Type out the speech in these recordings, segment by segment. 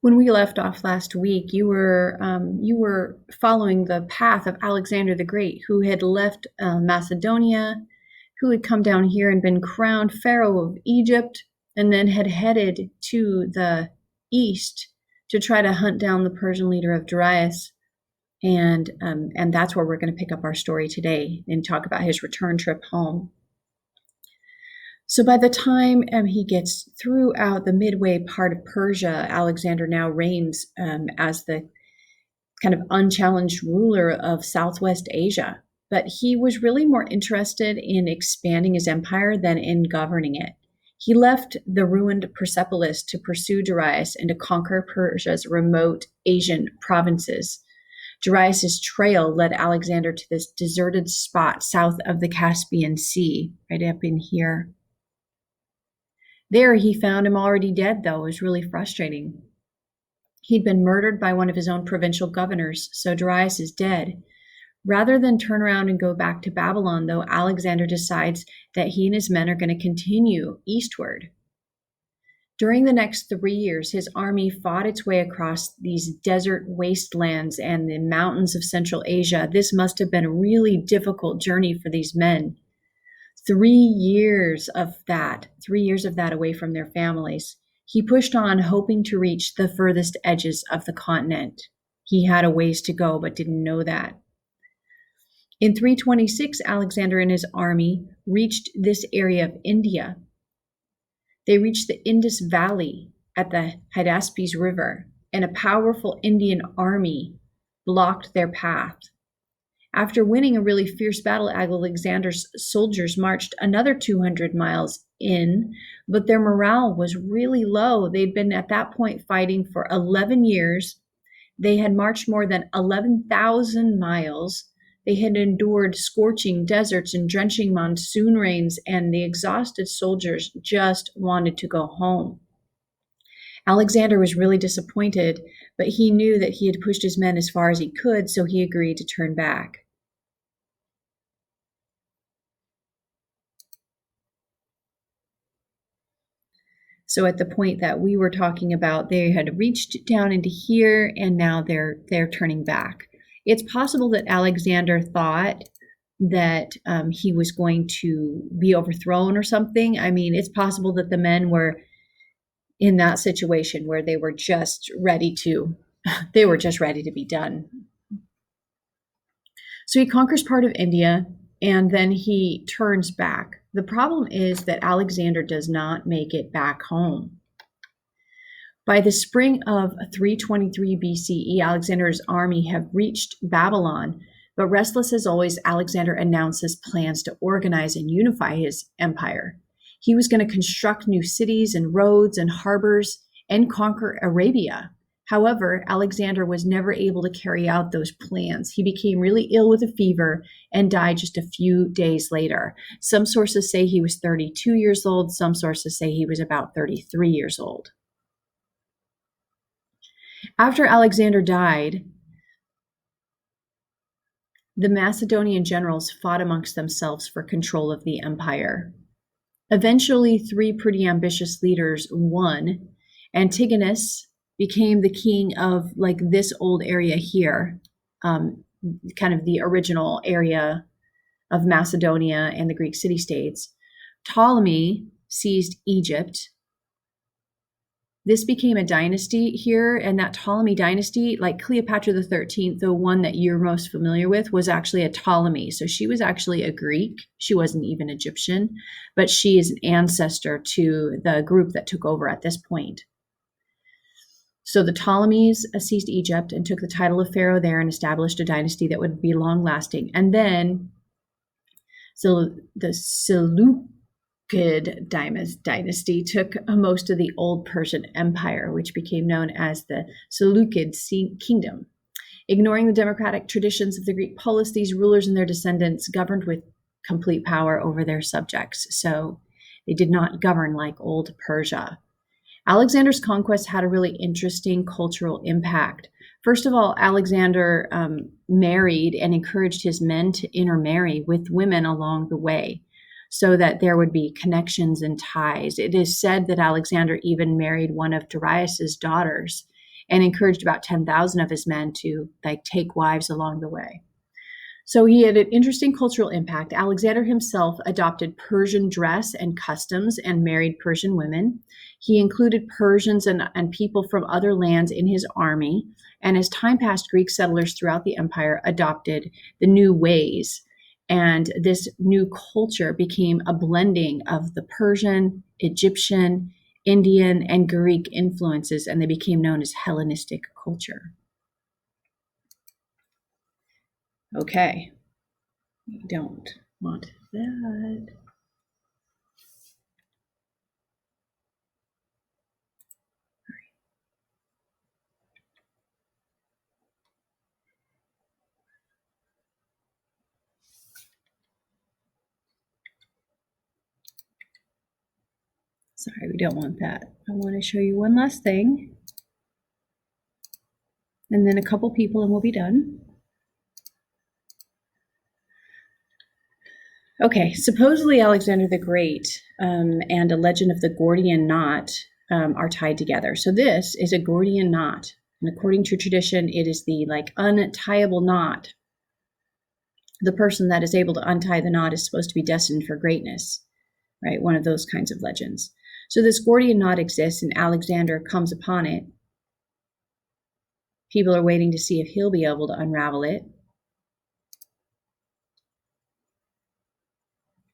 When we left off last week, you were following the path of Alexander the Great, who had left Macedonia, who had come down here and been crowned Pharaoh of Egypt, and then had headed to the east to try to hunt down the Persian leader of Darius. And that's where we're going to pick up our story today and talk about his return trip home. So by the time he gets throughout the midway part of Persia, Alexander now reigns as the kind of unchallenged ruler of Southwest Asia. But he was really more interested in expanding his empire than in governing it. He left the ruined Persepolis to pursue Darius and to conquer Persia's remote Asian provinces. Darius's trail led Alexander to this deserted spot south of the Caspian Sea, right up in here. There he found him already dead, though. It was really frustrating. He'd been murdered by one of his own provincial governors, so Darius is dead. Rather than turn around and go back to Babylon, though, Alexander decides that he and his men are going to continue eastward. During the next 3 years, his army fought its way across these desert wastelands and the mountains of Central Asia. This must have been a really difficult journey for these men. 3 years of that away from their families. He pushed on, hoping to reach the furthest edges of the continent. He had a ways to go, but didn't know that. In 326, Alexander and his army reached this area of India. They reached the Indus Valley at the Hydaspes River, and a powerful Indian army blocked their path. After winning a really fierce battle, Alexander's soldiers marched another 200 miles in, but their morale was really low. They'd been at that point fighting for 11 years. They had marched more than 11,000 miles. They had endured scorching deserts and drenching monsoon rains, and the exhausted soldiers just wanted to go home. Alexander was really disappointed, but he knew that he had pushed his men as far as he could, so he agreed to turn back. So at the point that we were talking about, they had reached down into here, and now they're turning back. It's possible that Alexander thought that he was going to be overthrown or something. I mean, it's possible that the men were in that situation where they were just ready to be done. So he conquers part of India, and then he turns back. The problem is that Alexander does not make it back home. By the spring of 323 BCE, Alexander's army have reached Babylon, but restless as always, Alexander announces plans to organize and unify his empire. He was going to construct new cities and roads and harbors and conquer Arabia. However, Alexander was never able to carry out those plans. He became really ill with a fever and died just a few days later. Some sources say he was 32 years old. Some sources say he was about 33 years old. After Alexander died, the Macedonian generals fought amongst themselves for control of the empire. Eventually, 3 pretty ambitious leaders won. Antigonus became the king of like this old area here, kind of the original area of Macedonia and the Greek city-states. Ptolemy seized Egypt. This became a dynasty here, and that Ptolemy dynasty, like Cleopatra the 13th, the one that you're most familiar with, was actually a Ptolemy. So she was actually a Greek. She wasn't even Egyptian, but she is an ancestor to the group that took over at this point. So the Ptolemies seized Egypt and took the title of pharaoh there and established a dynasty that would be long-lasting. And then so the Seleucid dynasty took most of the old Persian Empire, which became known as the Seleucid Kingdom. Ignoring the democratic traditions of the Greek polis, these rulers and their descendants governed with complete power over their subjects. So they did not govern like old Persia. Alexander's conquest had a really interesting cultural impact. First of all, Alexander married and encouraged his men to intermarry with women along the way so that there would be connections and ties. It is said that Alexander even married one of Darius's daughters. and encouraged about 10,000 of his men to take wives along the way. So he had an interesting cultural impact. Alexander himself adopted Persian dress and customs and married Persian women. He included Persians and people from other lands in his army. And as time passed, Greek settlers throughout the empire adopted the new ways. And this new culture became a blending of the Persian, Egyptian, Indian, and Greek influences, and they became known as Hellenistic culture. Okay, we don't want that. Sorry, we don't want that. I want to show you one last thing, and then a couple people, and we'll be done. Okay, supposedly Alexander the Great and a legend of the Gordian knot are tied together. So this is a Gordian knot, and according to tradition, it is the untieable knot. The person that is able to untie the knot is supposed to be destined for greatness, right? One of those kinds of legends. So this Gordian knot exists, and Alexander comes upon it. People are waiting to see if he'll be able to unravel it.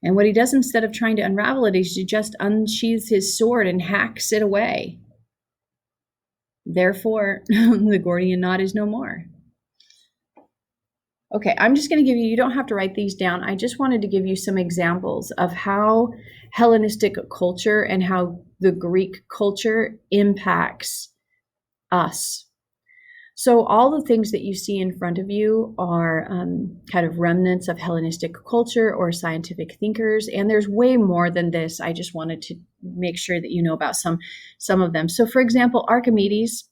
And what he does instead of trying to unravel it is he just unsheathes his sword and hacks it away. Therefore, the Gordian knot is no more. Okay, I'm just going to give you don't have to write these down. I just wanted to give you some examples of how Hellenistic culture and how the Greek culture impacts us. So all the things that you see in front of you are kind of remnants of Hellenistic culture or scientific thinkers, and there's way more than this. I just wanted to make sure that you know about some of them. So for example, Archimedes,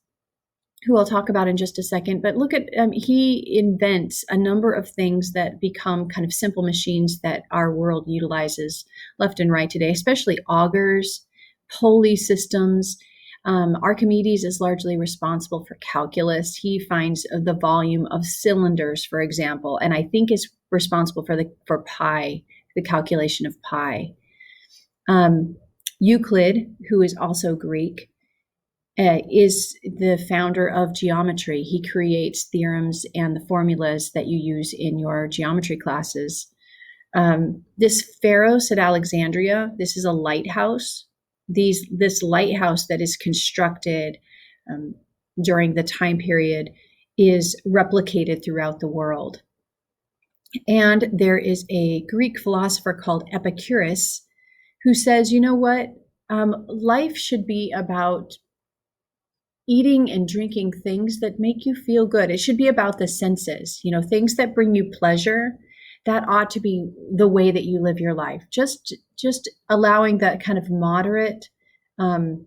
who I'll talk about in just a second, but look at, he invents a number of things that become kind of simple machines that our world utilizes left and right today, especially augers, pulley systems. Archimedes is largely responsible for calculus. He finds the volume of cylinders, for example, and I think is responsible for pi, the calculation of pi. Euclid, who is also Greek, is the founder of geometry. He creates theorems and the formulas that you use in your geometry classes. This Pharos at Alexandria, this is a lighthouse. This lighthouse that is constructed during the time period is replicated throughout the world. And there is a Greek philosopher called Epicurus who says, you know what? Life should be about eating and drinking things that make you feel good. It should be about the senses, things that bring you pleasure. That ought to be the way that you live your life. Just allowing that kind of moderate, the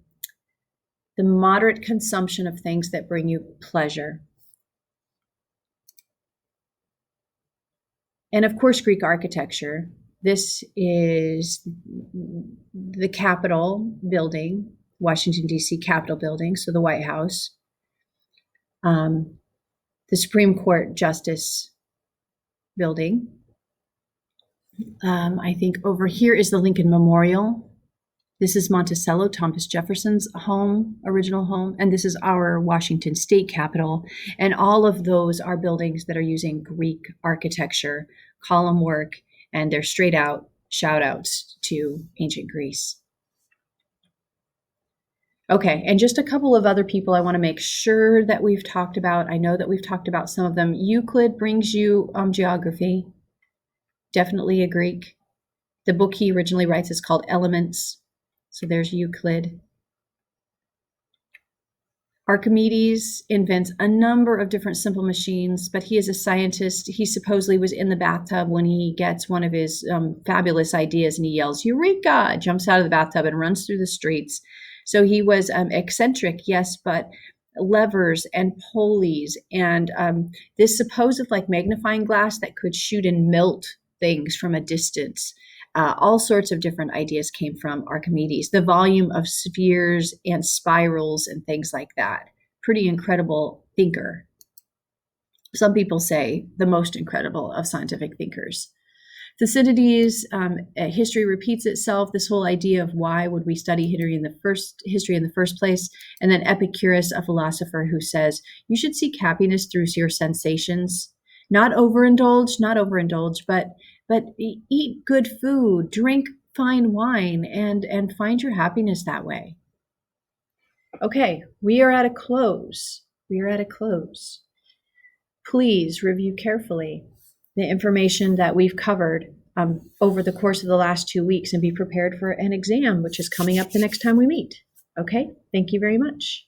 moderate consumption of things that bring you pleasure. And of course, Greek architecture. This is the Capitol building, Washington, D.C. Capitol building, so the White House. The Supreme Court Justice building. I think over here is the Lincoln Memorial. This is Monticello, Thomas Jefferson's original home, and this is our Washington State Capitol. And all of those are buildings that are using Greek architecture, column work, and they're straight out shout outs to ancient Greece. Okay, and just a couple of other people I want to make sure that we've talked about. I know that we've talked about some of them. Euclid brings you geography. Definitely a Greek. The book he originally writes is called Elements. So there's Euclid. Archimedes invents a number of different simple machines, but he is a scientist. He supposedly was in the bathtub when he gets one of his fabulous ideas and he yells, "Eureka!" Jumps out of the bathtub and runs through the streets. So he was eccentric, yes, but levers and pulleys and this supposed magnifying glass that could shoot and melt things from a distance. All sorts of different ideas came from Archimedes. The volume of spheres and spirals and things like that. pretty incredible thinker. Some people say the most incredible of scientific thinkers. Thucydides, history repeats itself. This whole idea of why would we study history in the first place, and then Epicurus, a philosopher, who says you should seek happiness through your sensations, not overindulge, but eat good food, drink fine wine, and find your happiness that way. Okay, we are at a close. Please review carefully the information that we've covered over the course of the last 2 weeks and be prepared for an exam, which is coming up the next time we meet. Okay, thank you very much.